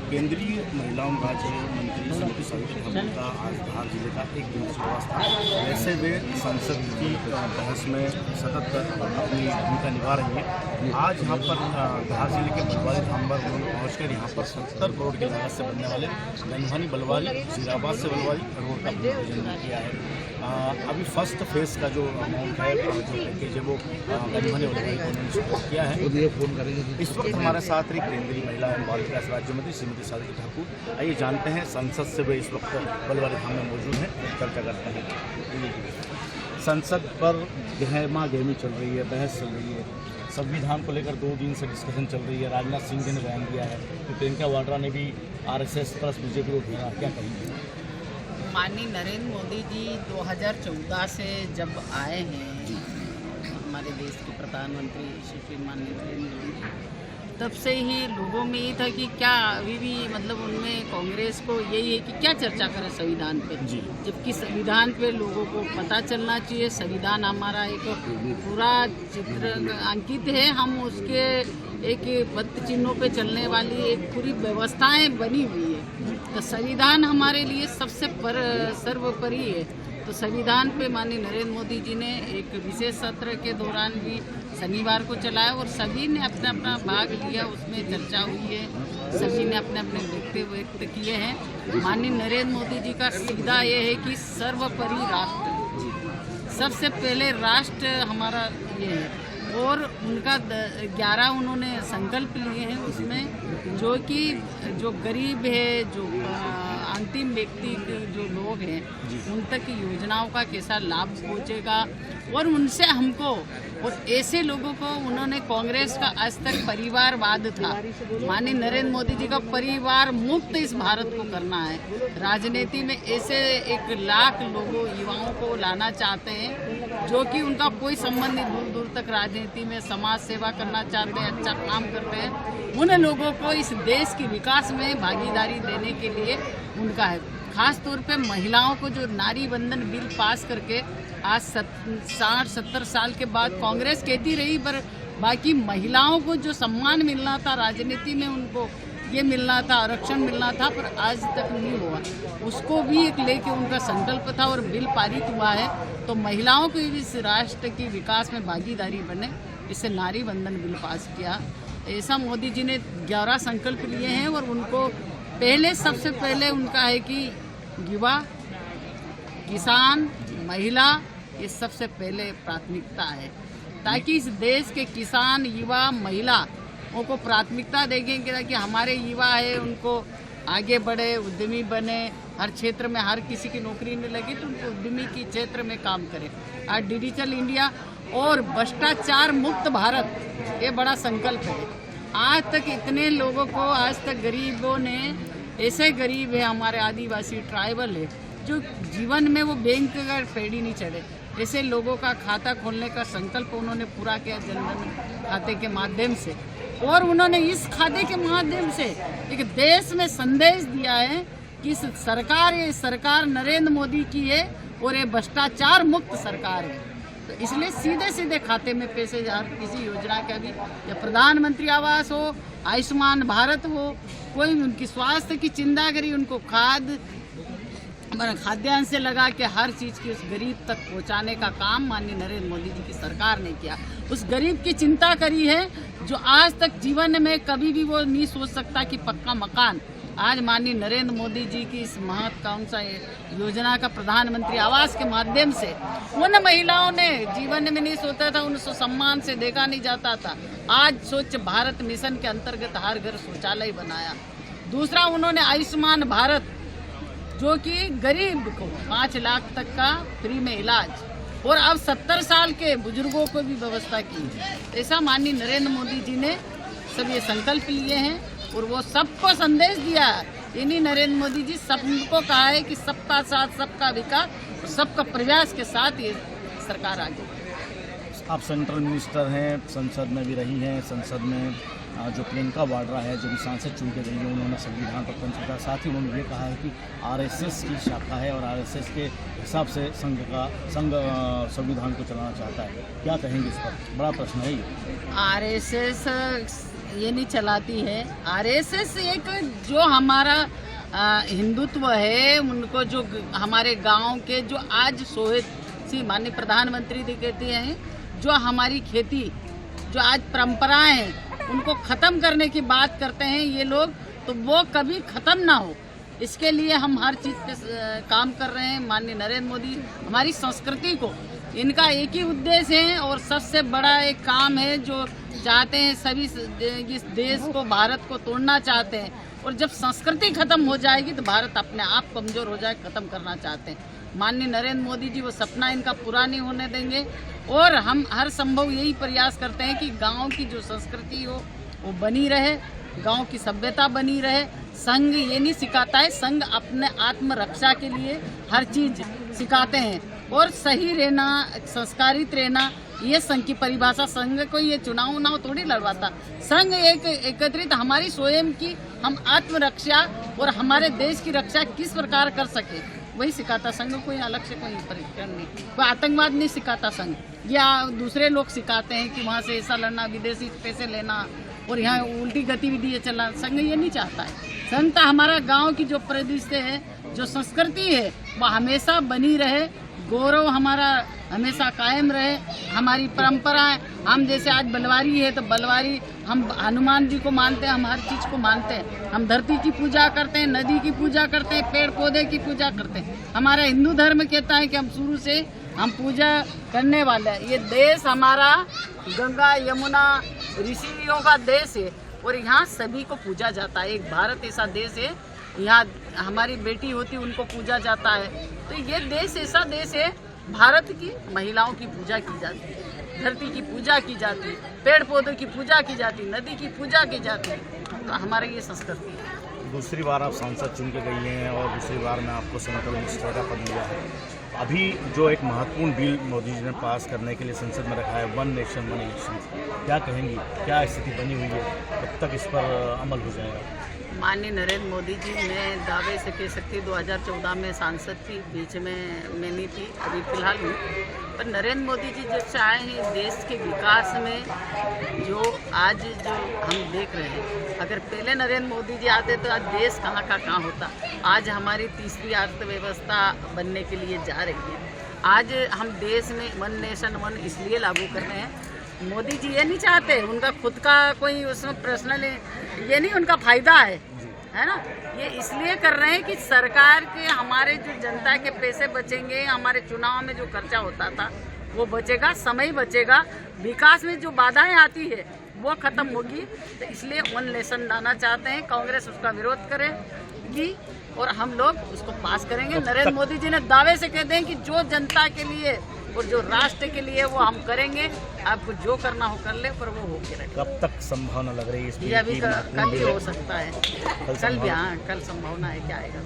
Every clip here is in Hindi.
केंद्रीय महिला एवं राज्य मंत्री श्रीमती सावित्री ठाकुर का आज धार जिले का एक दिवसीय प्रवास था। वैसे वे संसद की बहस में सतत अपनी भूमिका निभा रही है। आज यहाँ पर धार जिले के बलवाली धाम पर उन्होंने पहुँचकर यहाँ पर 70 करोड़ की लागत से बनने वाले गंधवानी बलवाली जीराबाद से बलवाली रोड का भूमिपूजन किया है। अभी फर्स्ट फेज का जो अमाउंट है, जो पैकेज है, वो गंधवानी बलवाली को उन्होंने सपोर्ट किया है। इस वक्त हमारे साथ रही केंद्रीय महिला एवं बाल विकास राज्य मंत्री श्रीमती सावित्री ठाकुर। आइए जानते हैं संसद से वे इस वक्त बलवाली धाम में मौजूद हैं, चर्चा करते हैं। संसद पर गहमा गहमी चल रही है, बहस चल रही है। संविधान को लेकर 2 दिन से डिस्कशन चल रही है। राजनाथ सिंह जी ने बयान दिया है, तो प्रियंका वाड्रा ने भी RSS प्लस बीजेपी को घेरा। क्या कहेंगे? माननीय नरेंद्र मोदी जी 2014 से जब आए हैं हमारे देश के प्रधानमंत्री श्री माननीय नरेंद्र मोदी जी, तब से ही लोगों में ये था कि क्या अभी भी मतलब उनमें कांग्रेस को यही है कि क्या चर्चा करें संविधान पे, जबकि संविधान पे लोगों को पता चलना चाहिए। संविधान हमारा एक पूरा चित्र अंकित है, हम उसके एक पत्र चिन्हों पे चलने वाली एक पूरी व्यवस्थाएं बनी हुई है। तो संविधान हमारे लिए सबसे सर्वोपरि है। तो संविधान पे माननीय नरेंद्र मोदी जी ने एक विशेष सत्र के दौरान भी शनिवार को चलाया और सभी ने अपना अपना भाग लिया, उसमें चर्चा हुई है, सभी ने अपने अपने व्यक्त किए हैं। माननीय नरेंद्र मोदी जी का सीधा ये है कि सर्वोपरि राष्ट्र, सबसे पहले राष्ट्र हमारा ये है। और उनका 11 उन्होंने संकल्प लिए हैं, उसमें जो गरीब है, जो अंतिम व्यक्ति के जो लोग हैं, उन तक योजनाओं का कैसा लाभ पहुंचेगा और उनसे हमको और ऐसे लोगों को उन्होंने कांग्रेस का आज तक परिवारवाद था, माननीय नरेंद्र मोदी जी का परिवार मुक्त इस भारत को करना है। राजनीति में ऐसे 1 लाख लोगों युवाओं को लाना चाहते हैं जो कि उनका कोई संबंध नहीं, दूर दूर तक राजनीति में समाज सेवा करना चाहते हैं, अच्छा काम करते हैं। उन लोगों को इस देश के विकास में भागीदारी देने के लिए उनका है। खास तौर पे महिलाओं को जो नारी बंधन बिल पास करके आज 60-70 साल के बाद कांग्रेस कहती रही, पर बाकी महिलाओं को जो सम्मान मिलना था राजनीति में, उनको ये मिलना था, आरक्षण मिलना था, पर आज तक नहीं हुआ। उसको भी एक लेके उनका संकल्प था और बिल पारित हुआ है। तो महिलाओं को इस राष्ट्र की विकास में भागीदारी बने, इससे नारी बंधन बिल पास किया। ऐसा मोदी जी ने 11 संकल्प लिए हैं और उनको सबसे पहले उनका है कि युवा, किसान, महिला, ये सबसे पहले प्राथमिकता है, ताकि इस देश के किसान, युवा, महिला को प्राथमिकता देंगे कि हमारे युवा है, उनको आगे बढ़े, उद्यमी बने, हर क्षेत्र में हर किसी की नौकरी नहीं लगी तो उनको उद्यमी के क्षेत्र में काम करें। आज डिजिटल इंडिया और भ्रष्टाचार मुक्त भारत, ये बड़ा संकल्प है। आज तक इतने लोगों को, आज तक गरीबों ने, ऐसे गरीब है हमारे आदिवासी ट्राइबल है जो जीवन में वो बैंक का पेड़ी नहीं चढ़े, ऐसे लोगों का खाता खोलने का संकल्प उन्होंने पूरा किया जनधन खाते के माध्यम से। और उन्होंने इस खाते के माध्यम से एक देश में संदेश दिया है कि ये सरकार नरेंद्र मोदी की है और ये भ्रष्टाचार मुक्त सरकार है। तो इसलिए सीधे सीधे खाते में पैसे हर किसी योजना का भी, या प्रधानमंत्री आवास हो, आयुष्मान भारत हो, कोई उनकी स्वास्थ्य की चिंता करी, उनको खाद्यान्न से लगा के हर चीज़ की उस गरीब तक पहुंचाने का काम माननीय नरेंद्र मोदी जी की सरकार ने किया। उस गरीब की चिंता करी है जो आज तक जीवन में कभी भी वो नहीं सोच सकता कि पक्का मकान। आज माननीय नरेंद्र मोदी जी की इस महत्वाकांक्षी योजना का प्रधानमंत्री आवास के माध्यम से उन महिलाओं ने जीवन में नहीं सोचा था, उनको सम्मान से देखा नहीं जाता था। आज स्वच्छ भारत मिशन के अंतर्गत हर घर शौचालय बनाया। दूसरा, उन्होंने आयुष्मान भारत, जो कि गरीब को 5 लाख तक का फ्री में इलाज, और अब 70 साल के बुजुर्गों को भी व्यवस्था की। ऐसा माननीय नरेंद्र मोदी जी ने सब ये संकल्प लिए हैं और वो सबको संदेश दिया है। इन्हीं नरेंद्र मोदी जी सबको कहा है कि सबका साथ, सबका विकास, सबका प्रयास के साथ ये सरकार आगे। आप सेंट्रल मिनिस्टर हैं, संसद में भी रही हैं। संसद में जो प्रियंका वाड्रा है, जो भी सांसद चुन के गई है, उन्होंने संविधान पर पंच किया। साथ ही उन्होंने ये कहा है कि RSS की शाखा है और RSS के हिसाब से संघ संविधान को चलाना चाहता है। क्या कहेंगे इस पर? बड़ा प्रश्न है ये। RSS ये नहीं चलाती है। आरएसएस एक जो हमारा हिंदुत्व है, उनको जो हमारे गांव के जो आज सोहित सी माननीय प्रधानमंत्री जी कहते हैं, जो हमारी खेती जो आज परंपराएं हैं उनको ख़त्म करने की बात करते हैं ये लोग, तो वो कभी ख़त्म ना हो इसके लिए हम हर चीज़ पे काम कर रहे हैं। माननीय नरेंद्र मोदी हमारी संस्कृति को, इनका एक ही उद्देश्य है और सबसे बड़ा एक काम है जो चाहते हैं सभी इस देश को, भारत को तोड़ना चाहते हैं। और जब संस्कृति खत्म हो जाएगी तो भारत अपने आप कमज़ोर हो जाए, ख़त्म करना चाहते हैं। माननीय नरेंद्र मोदी जी वो सपना इनका पूरा नहीं होने देंगे और हम हर संभव यही प्रयास करते हैं कि गांव की जो संस्कृति हो वो बनी रहे, गांव की सभ्यता बनी रहे। संघ ये नहीं सिखाता है, संघ अपने आत्मरक्षा के लिए हर चीज़ सिखाते हैं और सही रहना, संस्कारित रहना, ये संघ की परिभाषा। संघ को ये चुनाव उनाव थोड़ी लड़वाता, संघ एक एकत्रित हमारी स्वयं की हम आत्मरक्षा और हमारे देश की रक्षा किस प्रकार कर सके वही सिखाता संघ। कोई अलग से कोई परिक्रम नहीं, कोई आतंकवाद नहीं सिखाता संघ, या दूसरे लोग सिखाते हैं कि वहाँ से ऐसा लड़ना, विदेशी पैसे लेना और यहाँ उल्टी गतिविधि ये चलना। संघ ये नहीं चाहता है। संघ तो हमारा गांव की जो परिदृश्य है, जो संस्कृति है वो हमेशा बनी रहे, गौरव हमारा हमेशा कायम रहे, हमारी परंपराएं। हम जैसे आज बलवारी है तो बलवारी हम हनुमान जी को मानते हैं, हम हर चीज़ को मानते हैं। हम धरती की पूजा करते हैं, नदी की पूजा करते हैं, पेड़ पौधे की पूजा करते हैं। हमारा हिंदू धर्म कहता है कि हम शुरू से हम पूजा करने वाले हैं। ये देश हमारा गंगा यमुना ऋषियों का देश है और यहाँ सभी को पूजा जाता है। एक भारत ऐसा देश है, यहाँ हमारी बेटी होती उनको पूजा जाता है। तो ये देश ऐसा देश है, भारत की महिलाओं की पूजा की जाती है, धरती की पूजा की जाती है, पेड़ पौधों की पूजा की जाती है, नदी की पूजा की जाती है। तो हमारी ये संस्कृति है। दूसरी बार आप सांसद चुन के गई हैं और दूसरी बार में आपको सेंट्रल मिनिस्टर का पद मिला है। अभी जो एक महत्वपूर्ण बिल मोदी जी ने पास करने के लिए संसद में रखा है, वन नेशन वन इलेक्शन, क्या कहेंगी, क्या स्थिति बनी हुई है, कब तक इस पर अमल हो जाएगा? माननीय नरेंद्र मोदी जी, मैं दावे से कह सकती 2014 में सांसद थी, बीच में मैं नहीं थी, अभी फिलहाल हूँ। पर नरेंद्र मोदी जी जब से आए हैं देश के विकास में, जो आज जो हम देख रहे हैं, अगर पहले नरेंद्र मोदी जी आते तो आज देश कहाँ का कहाँ होता। आज हमारी तीसरी अर्थव्यवस्था बनने के लिए जा रही है। आज हम देश में वन नेशन वन इसलिए लागू कर रहे हैं, मोदी जी ये नहीं चाहते, उनका खुद का कोई उसमें पर्सनल ये नहीं, उनका फायदा है ना। ये इसलिए कर रहे हैं कि सरकार के हमारे जो जनता के पैसे बचेंगे, हमारे चुनाव में जो खर्चा होता था वो बचेगा, समय बचेगा, विकास में जो बाधाएं आती है वो खत्म होगी। तो इसलिए वन नेशन लाना चाहते हैं। कांग्रेस उसका विरोध करेगी और हम लोग उसको पास करेंगे। नरेंद्र मोदी जी ने दावे से कहते हैं कि जो जनता के लिए और जो राष्ट्र के लिए वो हम करेंगे, आपको जो करना हो कर ले, पर वो हो के रहे। कब तक संभावना लग रही है इसकी? अभी कल ही हो सकता है, कल भी, हाँ कल संभावना है, क्या आएगा।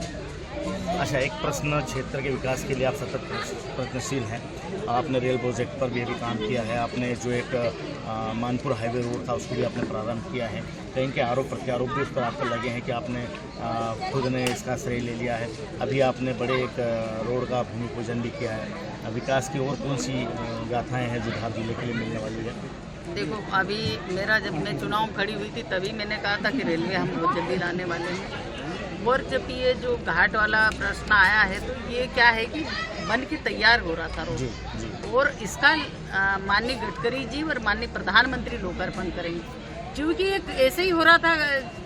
अच्छा, एक प्रश्न, क्षेत्र के विकास के लिए आप सतत प्रयत्नशील हैं। आपने रेल प्रोजेक्ट पर भी अभी काम किया है, आपने जो एक मानपुर हाईवे रोड था उसको भी आपने प्रारंभ किया है। कहीं के आरोप प्रत्यारोप भी उस पर आपको लगे हैं कि आपने खुद ने इसका श्रेय ले लिया है। अभी आपने बड़े एक रोड का भूमि पूजन भी किया है। विकास की और कौन सी गाथाएँ हैं जो धार जिले के लिए मिलने वाली है? देखो, अभी मेरा जब मैं चुनाव खड़ी हुई थी तभी मैंने कहा था कि रेलवे हम बहुत जल्दी लाने वाले हैं। और जब ये जो घाट वाला प्रश्न आया है तो ये क्या है कि बन के तैयार हो रहा था रोड, और इसका माननीय गडकरी जी और माननीय प्रधानमंत्री लोकार्पण करेंगे। क्योंकि एक ऐसे ही हो रहा था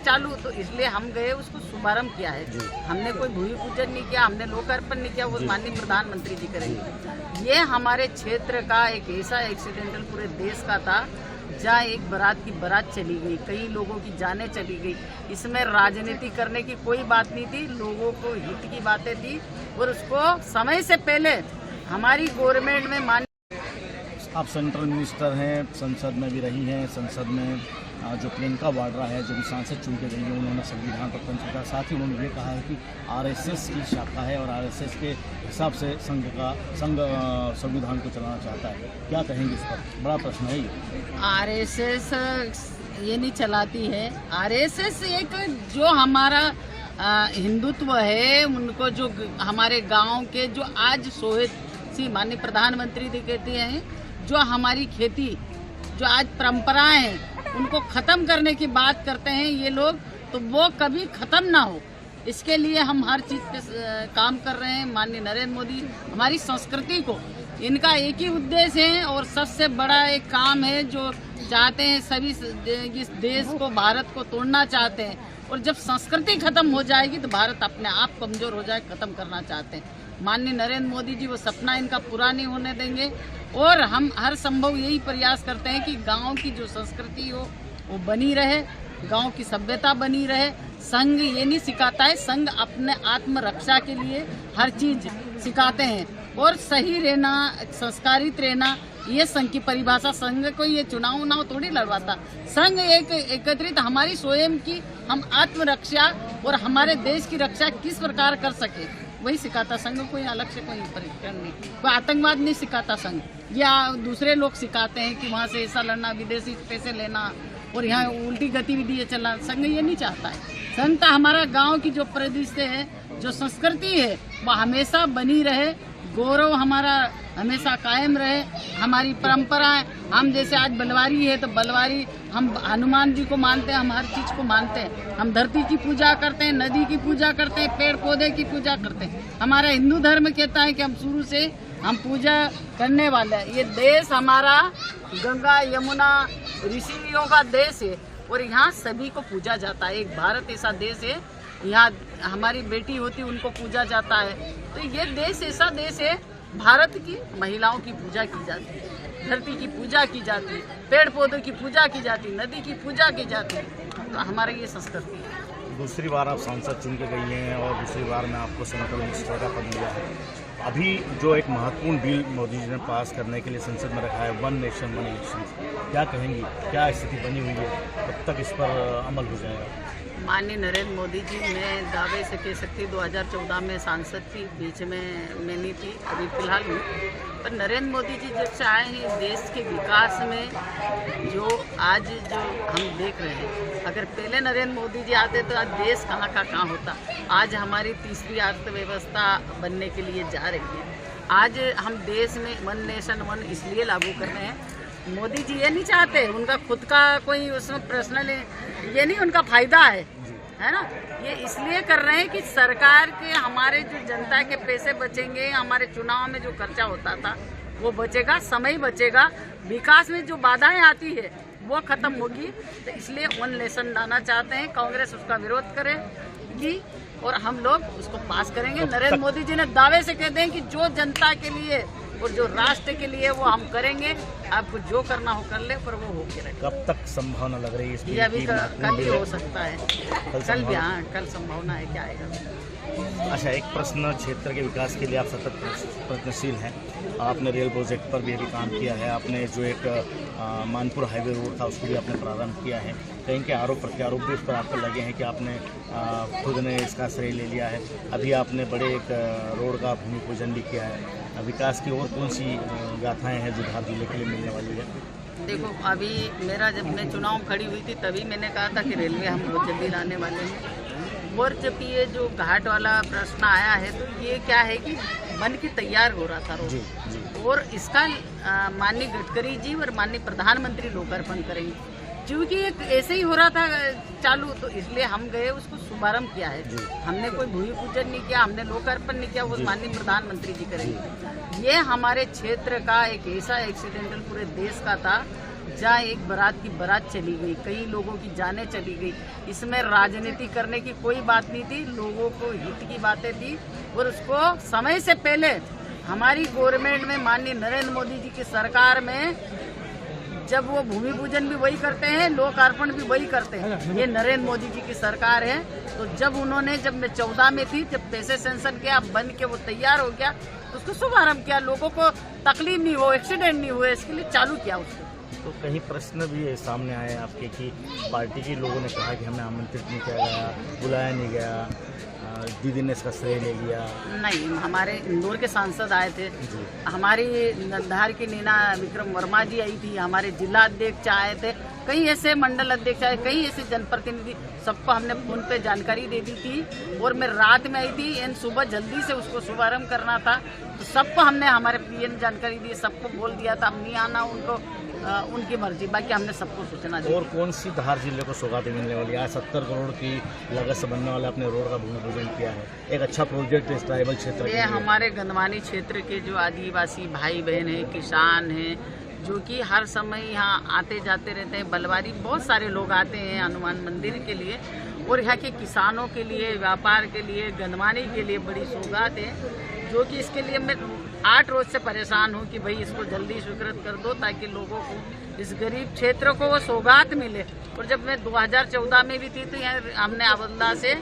चालू, तो इसलिए हम गए, उसको शुभारंभ किया है। हमने कोई भूमि पूजन नहीं किया, हमने लोकार्पण नहीं किया, वो माननीय प्रधानमंत्री जी करेंगे। ये हमारे क्षेत्र का एक ऐसा एक्सीडेंटल पूरे देश का था जहाँ एक बारात की बारात चली गई, कई लोगों की जानें चली गई। इसमें राजनीति करने की कोई बात नहीं थी, लोगों को हित की बातें थी और उसको समय से पहले हमारी गवर्नमेंट में मान। आप सेंट्रल मिनिस्टर हैं, संसद में भी रही हैं। संसद में जो प्रियंका वाड्रा है, जो भी सांसद चुन के गई है, उन्होंने संविधान पर पंच किया। साथ ही उन्होंने ये कहा है कि आरएसएस की शाखा है और आरएसएस के हिसाब से संघ संविधान को चलाना चाहता है। क्या कहेंगे इस पर? बड़ा प्रश्न है ये। आरएसएस ये नहीं चलाती है। आरएसएस एक जो हमारा हिंदुत्व है, उनको जो हमारे गांव के जो आज सोहित सी माननीय प्रधानमंत्री जी कहते हैं, जो हमारी खेती जो आज परंपराएं हैं उनको ख़त्म करने की बात करते हैं ये लोग, तो वो कभी ख़त्म ना हो, इसके लिए हम हर चीज़ पे काम कर रहे हैं। माननीय नरेंद्र मोदी हमारी संस्कृति को, इनका एक ही उद्देश्य है और सबसे बड़ा एक काम है जो चाहते हैं सभी इस देश को, भारत को तोड़ना चाहते हैं। और जब संस्कृति खत्म हो जाएगी तो भारत अपने आप कमज़ोर हो जाए, ख़त्म करना चाहते हैं। माननीय नरेंद्र मोदी जी वो सपना इनका पूरा नहीं होने देंगे और हम हर संभव यही प्रयास करते हैं कि गांव की जो संस्कृति हो वो बनी रहे, गांव की सभ्यता बनी रहे। संघ ये नहीं सिखाता है, संघ अपने आत्मरक्षा के लिए हर चीज़ सिखाते हैं और सही रहना, संस्कारित रहना, ये संघ की परिभाषा। संघ को ये चुनाव थोड़ी लड़वाता, संघ एक एकत्रित हमारी स्वयं की हम आत्मरक्षा और हमारे देश की रक्षा किस प्रकार कर सके वही सिखाता संघ। कोई अलग से कोई परिक्रम नहीं, कोई आतंकवाद नहीं सिखाता संघ, या दूसरे लोग सिखाते हैं कि वहाँ से ऐसा लड़ना, विदेशी पैसे लेना और यहाँ उल्टी गतिविधि ये चलना। संघ ये नहीं चाहता है। संघ तो हमारा गांव की जो परिदृश्य है, जो संस्कृति है वो हमेशा बनी रहे, गौरव हमारा हमेशा कायम रहे, हमारी परंपराएं। हम जैसे आज बलवारी है तो बलवारी हम हनुमान जी को मानते हैं, हम हर चीज़ को मानते हैं। हम धरती की पूजा करते हैं, नदी की पूजा करते हैं, पेड़ पौधे की पूजा करते हैं। हमारा हिंदू धर्म कहता है कि हम शुरू से हम पूजा करने वाले हैं। ये देश हमारा गंगा यमुना ऋषियों का देश है और यहाँ सभी को पूजा जाता है। एक भारत ऐसा देश है, यहाँ हमारी बेटी होती उनको पूजा जाता है। तो ये देश ऐसा देश है, भारत की महिलाओं की पूजा की जाती है, धरती की पूजा की जाती है, पेड़ पौधों की पूजा की जाती है, नदी की पूजा की जाती है। तो हमारा ये संस्कृति है। दूसरी बार आप सांसद चुन के गई हैं और दूसरी बार में आपको सेंट्रल मिनिस्टर का पद मिला है। अभी जो एक महत्वपूर्ण बिल मोदी जी ने पास करने के लिए संसद में रखा है, वन नेशन वन इलेक्शन, क्या कहेंगी, क्या स्थिति बनी हुई है, कब तक इस पर अमल हो जाएगा? माननीय नरेंद्र मोदी जी, मैं दावे से कह सकती 2014 में सांसद थी, बीच में मैं नहीं थी, अभी फिलहाल हूँ। पर नरेंद्र मोदी जी जब से आए हैं देश के विकास में जो आज जो हम देख रहे हैं, अगर पहले नरेंद्र मोदी जी आते तो आज देश कहाँ का कहाँ होता। आज हमारी तीसरी अर्थव्यवस्था बनने के लिए जा रही है। आज हम देश में वन नेशन वन इसलिए लागू कर रहे हैं, मोदी जी ये नहीं चाहते, उनका खुद का कोई उसमें पर्सनल ये नहीं, उनका फायदा है ना। ये इसलिए कर रहे हैं कि सरकार के हमारे जो जनता के पैसे बचेंगे, हमारे चुनाव में जो खर्चा होता था वो बचेगा, समय बचेगा, विकास में जो बाधाएं आती है वो खत्म होगी। तो इसलिए वन नेशन लाना चाहते हैं। कांग्रेस उसका विरोध करेगी और हम लोग उसको पास करेंगे। नरेंद्र मोदी जी ने दावे से कहते हैं कि जो जनता के लिए और जो राष्ट्र के लिए वो हम करेंगे, आपको जो करना हो कर ले, पर वो हो के रहे। कब तक संभावना लग रही है इसकी? अभी कल ही हो सकता है, कल भी, हाँ कल संभावना है, क्या आएगा। अच्छा, एक प्रश्न, क्षेत्र के विकास के लिए आप सतत प्रयत्नशील हैं। आपने रेल प्रोजेक्ट पर भी अभी काम किया है, आपने जो एक मानपुर हाईवे रोड था उसको भी आपने प्रारंभ किया है। कहीं के आरोप प्रत्यारोप भी इस पर आपको लगे हैं कि आपने खुद ने इसका श्रेय ले लिया है। अभी आपने बड़े एक रोड का भूमि पूजन भी किया है। विकास की और कौन सी गाथाएँ हैं जो धार जिले के लिए मिलने वाली है? देखो, अभी मेरा जब मैं चुनाव खड़ी हुई थी तभी मैंने कहा था कि रेलवे हम बहुत जल्दी लाने वाले हैं। और जब ये जो घाट वाला प्रश्न आया है तो ये क्या है कि बन के तैयार हो रहा था रोड, और इसका माननीय गडकरी जी और माननीय प्रधानमंत्री लोकार्पण करेंगे, क्योंकि एक ऐसे ही हो रहा था चालू, तो इसलिए हम गए, उसको शुभारंभ किया है। हमने कोई भूमि पूजन नहीं किया, हमने लोकार्पण नहीं किया, वो माननीय प्रधानमंत्री जी करेंगे। ये हमारे क्षेत्र का एक ऐसा एक्सीडेंटल पूरे देश का था जहाँ एक बारात की बारात चली गई, कई लोगों की जानें चली गई। इसमें राजनीति करने की कोई बात नहीं थी, लोगों को हित की बातें थी। और उसको समय से पहले हमारी गवर्नमेंट में, माननीय नरेंद्र मोदी जी की सरकार में, जब वो भूमि पूजन भी वही करते हैं, लोकार्पण भी वही करते हैं। ये नरेंद्र मोदी जी की सरकार है। तो जब उन्होंने, जब मैं 14 में थी, जब पैसे सेंशन किया, बन के वो तैयार हो गया, उसको शुभारम्भ किया, लोगों को तकलीफ नहीं हो, एक्सीडेंट नहीं हुए, इसके लिए चालू किया उसको। तो कहीं प्रश्न भी सामने आए आपके कि पार्टी के लोगों ने कहा कि हमें आमंत्रित नहीं किया गया, बुलाया नहीं गया, दीदी ने इसका श्रेय ले लिया। नहीं, हमारे इंदौर के सांसद आए थे, हमारी नंधार की नीना विक्रम वर्मा जी आई थी, हमारे जिला अध्यक्ष आए थे, कई ऐसे मंडल अध्यक्ष आए, कई ऐसे जनप्रतिनिधि, सबको हमने फोन पे जानकारी दे दी थी। और मैं रात में आई थी, एंड सुबह जल्दी से उसको शुभारम्भ करना था, तो सबको हमने, हमारे पीएन जानकारी दी, सबको बोल दिया था, अब नहीं आना उनको, उनकी मर्जी, बाकी हमने सबको सूचना दी। और कौन सी धार जिले को सौगातें मिलने वाली है? आज 70 करोड़ की लागत से बनने वाले अपने रोड का भूमि पूजन किया है, एक अच्छा प्रोजेक्ट है इस ट्राइबल क्षेत्र ये हमारे गंदवानी क्षेत्र के जो आदिवासी भाई बहन हैं, किसान हैं, जो कि हर समय यहाँ आते जाते रहते हैं। बलवारी बहुत सारे लोग आते हैं हनुमान मंदिर के लिए, और यहाँ के किसानों के लिए, व्यापार के लिए, गंदवानी के लिए बड़ी सौगात है, जो कि इसके लिए मैं 8 रोज से परेशान हूँ कि भाई इसको जल्दी स्वीकृत कर दो, ताकि लोगों को, इस गरीब क्षेत्र को वो सौगात मिले। और जब मैं 2014 में भी थी तो यहाँ हमने अवल्ला से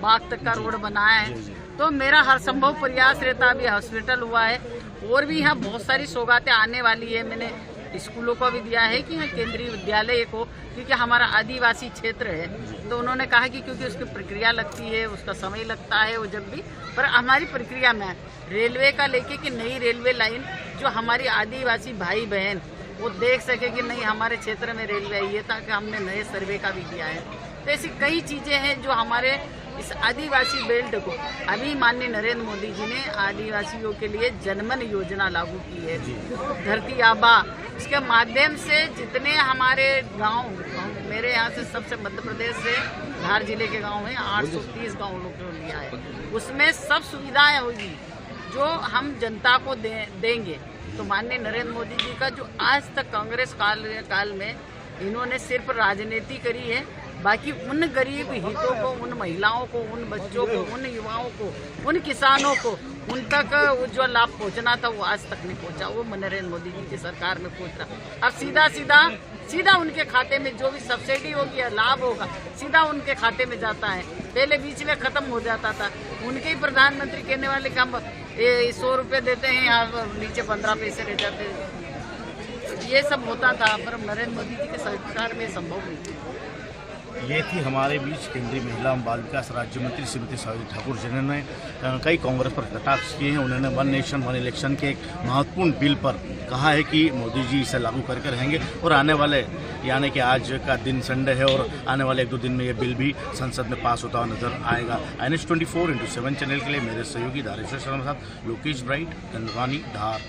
बाग तक का रोड बनाया है, तो मेरा हर संभव प्रयास रहता। अभी हॉस्पिटल हुआ है, और भी यहाँ बहुत सारी सौगातें आने वाली है। मैंने स्कूलों को भी दिया है कि यहाँ केंद्रीय विद्यालय को, क्योंकि हमारा आदिवासी क्षेत्र है, तो उन्होंने कहा कि क्योंकि उसकी प्रक्रिया लगती है, उसका समय लगता है, वो जब भी, पर हमारी प्रक्रिया में रेलवे का लेके कि नई रेलवे लाइन जो हमारी आदिवासी भाई बहन वो देख सके कि नहीं हमारे क्षेत्र में रेलवे आई है, ताकि हमने नए सर्वे का भी किया है। तो ऐसी कई चीज़ें हैं जो हमारे इस आदिवासी बेल्ट को, अभी माननीय नरेंद्र मोदी जी ने आदिवासियों के लिए जनमन योजना लागू की है, धरती आबा, इसके माध्यम से जितने हमारे गांव, मेरे यहाँ से सबसे मध्य प्रदेश से धार जिले के गांव हैं, 830 गाँव लोग को लिया है, उसमें सब सुविधाएं होगी जो हम जनता को देंगे। तो माननीय नरेंद्र मोदी जी का जो आज तक कांग्रेस काल में इन्होंने सिर्फ राजनीति करी है, बाकी उन गरीब हितों को, उन महिलाओं को, उन बच्चों को, उन युवाओं को, उन किसानों को, उन तक जो लाभ पहुंचना था वो आज तक नहीं पहुंचा। वो नरेंद्र मोदी जी की सरकार में पहुंच रहा। अब सीधा उनके खाते में जो भी सब्सिडी होगी या लाभ होगा, सीधा उनके खाते में जाता है। पहले बीच में खत्म हो जाता था। उनके ही प्रधानमंत्री कहने वाले कि हम 100 रुपये देते हैं, यहाँ नीचे 15 पैसे रह जाते हैं। ये सब होता था, पर नरेंद्र मोदी जी के सरकार में संभव नहीं। ये थी हमारे बीच केंद्रीय महिला एवं बाल विकास राज्य मंत्री श्रीमती सावित्री ठाकुर, जिन्होंने कई कांग्रेस पर कटाक्ष किए हैं। उन्होंने वन नेशन वन इलेक्शन के एक महत्वपूर्ण बिल पर कहा है कि मोदी जी इसे लागू करके रहेंगे, और आने वाले, यानी कि आज का दिन संडे है, और आने वाले 1-2 दिन में ये बिल भी संसद में पास होता हुआ नजर आएगा। NH 24/7 चैनल के लिए मेरे सहयोगी धारेश्वर शर्मा साथ लोकेश ब्राइट, गंदवानी, धार।